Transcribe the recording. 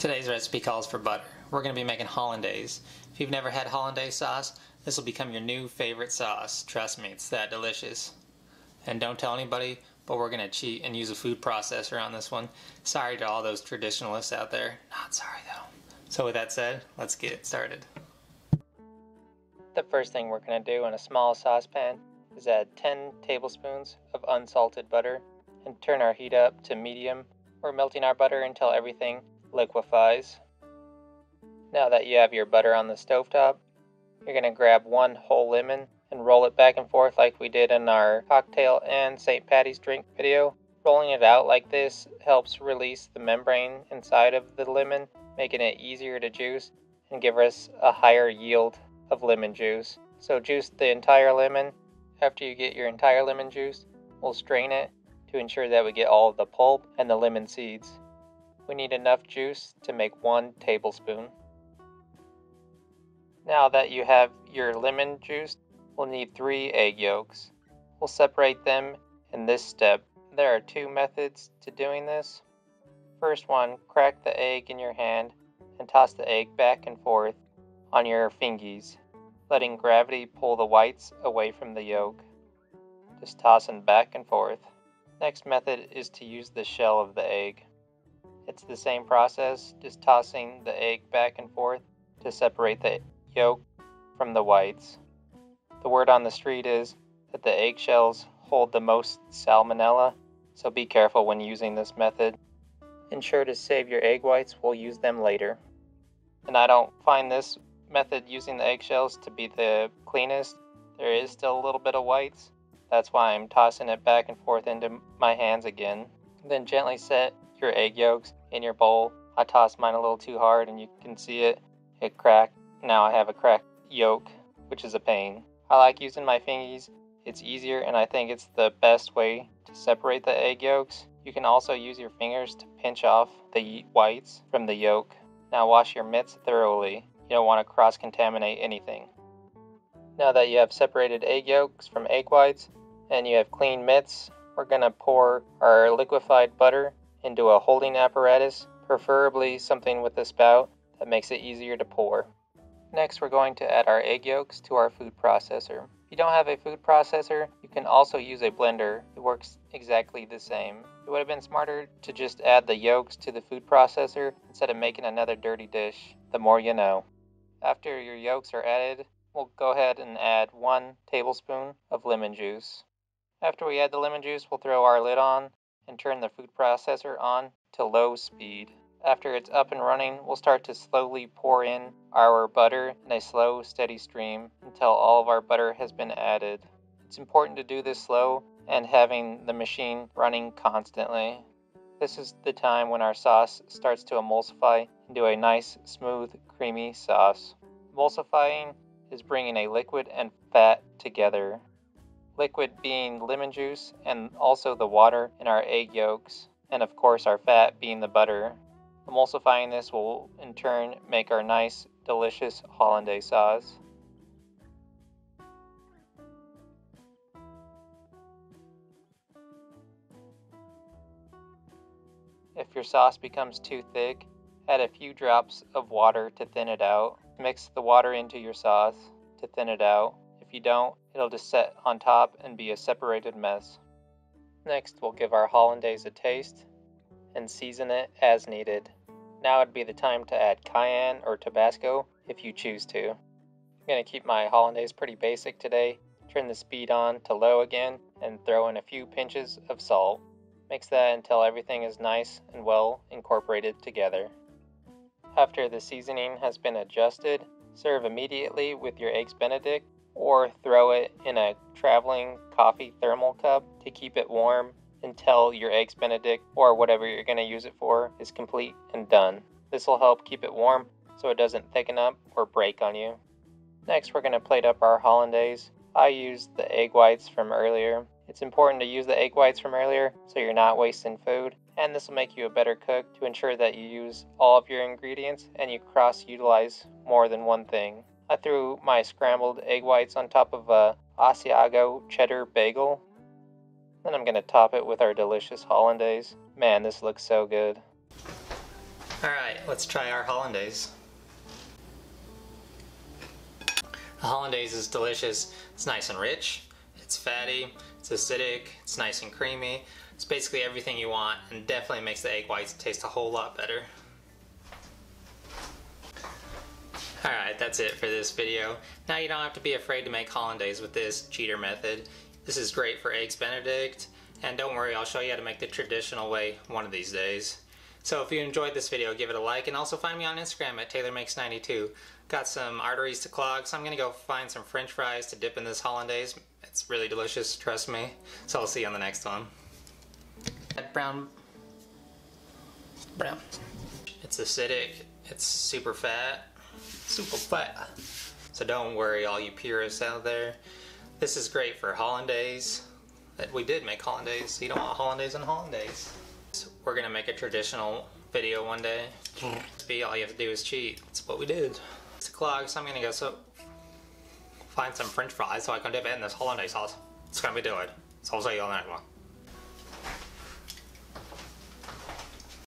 Today's recipe calls for butter. We're going to be making Hollandaise. If you've never had Hollandaise sauce, this will become your new favorite sauce. Trust me, it's that delicious. And don't tell anybody, but we're going to cheat and use a food processor on this one. Sorry to all those traditionalists out there. Not sorry though. So with that said, let's get it started. The first thing we're going to do in a small saucepan is add 10 tablespoons of unsalted butter and turn our heat up to medium. We're melting our butter until everything liquefies. Now that you have your butter on the stovetop, you're going to grab one whole lemon and roll it back and forth like we did in our cocktail and St. Patty's drink video. Rolling it out like this helps release the membrane inside of the lemon, making it easier to juice and give us a higher yield of lemon juice. So juice the entire lemon. After you get your entire lemon juice, we'll strain it to ensure that we get all of the pulp and the lemon seeds. We need enough juice to make 1 tablespoon. Now that you have your lemon juice, we'll need 3 egg yolks. We'll separate them in this step. There are 2 methods to doing this. First one, crack the egg in your hand and toss the egg back and forth on your fingies, letting gravity pull the whites away from the yolk. Just tossing back and forth. Next method is to use the shell of the egg. It's the same process, just tossing the egg back and forth to separate the yolk from the whites. The word on the street is that the eggshells hold the most salmonella, so be careful when using this method. Ensure to save your egg whites, we'll use them later. And I don't find this method using the eggshells to be the cleanest. There is still a little bit of whites. That's why I'm tossing it back and forth into my hands again. Then gently set your egg yolks in your bowl. I tossed mine a little too hard and you can see it cracked. Now I have a cracked yolk, which is a pain. I like using my fingies. It's easier and I think it's the best way to separate the egg yolks. You can also use your fingers to pinch off the whites from the yolk. Now wash your mitts thoroughly. You don't want to cross-contaminate anything. Now that you have separated egg yolks from egg whites and you have clean mitts, we're going to pour our liquefied butter into a holding apparatus, preferably something with a spout that makes it easier to pour. Next, we're going to add our egg yolks to our food processor. If you don't have a food processor, you can also use a blender. It works exactly the same. It would have been smarter to just add the yolks to the food processor instead of making another dirty dish. The more you know. After your yolks are added, we'll go ahead and add 1 tablespoon of lemon juice. After we add the lemon juice, we'll throw our lid on and turn the food processor on to low speed. After it's up and running, we'll start to slowly pour in our butter in a slow, steady stream until all of our butter has been added. It's important to do this slow and having the machine running constantly. This is the time when our sauce starts to emulsify into a nice, smooth, creamy sauce. Emulsifying is bringing a liquid and fat together. Liquid being lemon juice and also the water in our egg yolks, and of course our fat being the butter. Emulsifying this will in turn make our nice, delicious Hollandaise sauce. If your sauce becomes too thick, add a few drops of water to thin it out. Mix the water into your sauce to thin it out. If you don't, it'll just set on top and be a separated mess. Next, we'll give our Hollandaise a taste and season it as needed. Now would be the time to add cayenne or Tabasco if you choose to. I'm going to keep my Hollandaise pretty basic today. Turn the speed on to low again and throw in a few pinches of salt. Mix that until everything is nice and well incorporated together. After the seasoning has been adjusted, serve immediately with your eggs benedict or throw it in a traveling coffee thermal cup to keep it warm until your eggs benedict or whatever you're going to use it for is complete and done. This will help keep it warm so it doesn't thicken up or break on you. Next, we're going to plate up our Hollandaise. I used the egg whites from earlier. It's important to use the egg whites from earlier so you're not wasting food, and this will make you a better cook to ensure that you use all of your ingredients and you cross-utilize more than one thing. I threw my scrambled egg whites on top of a Asiago cheddar bagel. Then I'm going to top it with our delicious Hollandaise. Man, this looks so good. Alright, let's try our Hollandaise. The Hollandaise is delicious. It's nice and rich, it's fatty, it's acidic, it's nice and creamy. It's basically everything you want and definitely makes the egg whites taste a whole lot better. Alright, that's it for this video. Now you don't have to be afraid to make Hollandaise with this cheater method. This is great for eggs benedict, and don't worry, I'll show you how to make the traditional way one of these days. So if you enjoyed this video, give it a like, and also find me on Instagram at TaylorMakes92. Got some arteries to clog, so I'm gonna go find some French fries to dip in this Hollandaise. It's really delicious, trust me. So I'll see you on the next one. Brown. It's acidic, it's super fat. So don't worry, all you purists out there. This is great for Hollandaise. We did make Hollandaise. You don't want Hollandaise and Hollandaise. So we're gonna make a traditional video one day. All you have to do is cheat. That's what we did. It's a clog, so I'm gonna go find some French fries so I can dip it in this Hollandaise sauce. It's gonna be good. So I'll see you on the next one.